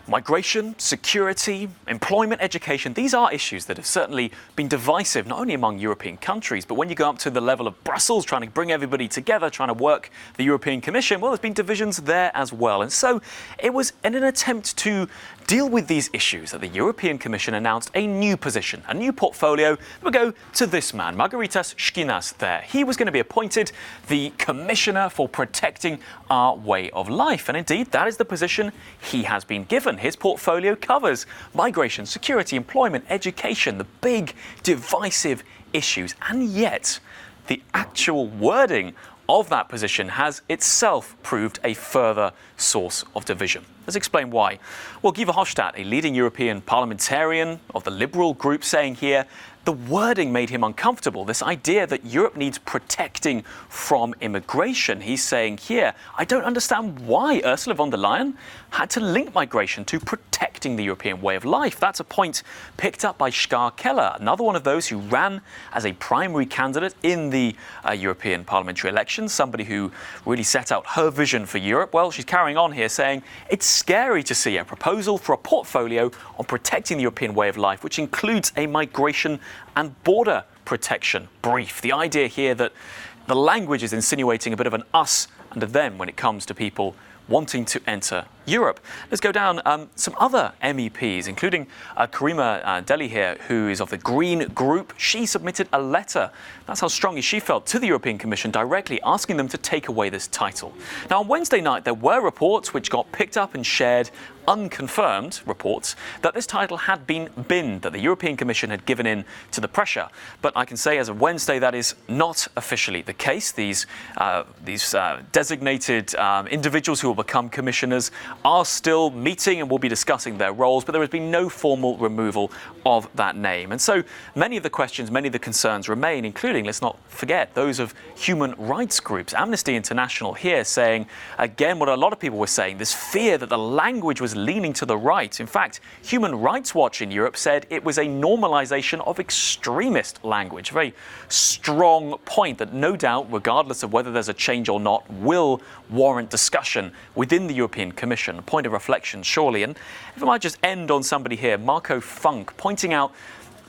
Migration, security, employment, education, these are issues that have certainly been divisive, not only among European countries, but when you go up to the level of Brussels, trying to bring everybody together, trying to work the European Commission, well, there's been divisions there as well. And so it was in an attempt to deal with these issues that the European Commission announced a new position, a new portfolio. We'll go to this man, Margaritas Schinas there. He was going to be appointed the Commissioner for Protecting Our Way of Life. And indeed, that is the position he has been given. His portfolio covers migration, security, employment, education, the big divisive issues. And yet, the actual wording of that position has itself proved a further source of division. Let's explain why. Well, Guy Verhofstadt, a leading European parliamentarian of the Liberal group, saying here, the wording made him uncomfortable. This idea that Europe needs protecting from immigration. He's saying here, I don't understand why Ursula von der Leyen had to link migration to protecting the European way of life. That's a point picked up by Ska Keller, another one of those who ran as a primary candidate in the European parliamentary elections, somebody who really set out her vision for Europe. Well, she's carrying on here saying it's scary to see a proposal for a portfolio on protecting the European way of life, which includes a migration and border protection brief. The idea here that the language is insinuating a bit of an us and a them when it comes to people wanting to enter Europe. Let's go down some other MEPs, including Karima Delli here, who is of the Green Group. She submitted a letter, that's how strongly she felt, to the European Commission directly asking them to take away this title. Now, on Wednesday night, there were reports which got picked up and shared, unconfirmed reports, that this title had been binned, that the European Commission had given in to the pressure. But I can say as of Wednesday, that is not officially the case. These designated individuals who will become commissioners are still meeting and will be discussing their roles, but there has been no formal removal of that name. And so many of the questions, many of the concerns remain, including, let's not forget, those of human rights groups. Amnesty International here saying, again, what a lot of people were saying, this fear that the language was leaning to the right. In fact, Human Rights Watch in Europe said it was a normalization of extremist language. A very strong point that no doubt, regardless of whether there's a change or not, will warrant discussion within the European Commission. A point of reflection, surely. And if I might just end on somebody here, Marco Funk, pointing out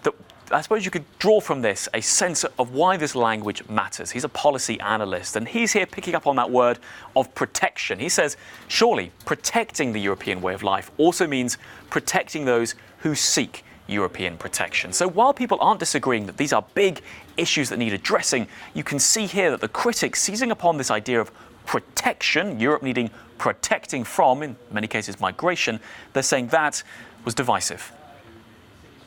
that I suppose you could draw from this a sense of why this language matters. He's a policy analyst, and he's here picking up on that word of protection. He says, surely protecting the European way of life also means protecting those who seek European protection. So while people aren't disagreeing that these are big issues that need addressing, you can see here that the critics seizing upon this idea of protection, Europe needing protecting from, in many cases, migration, they're saying that was divisive.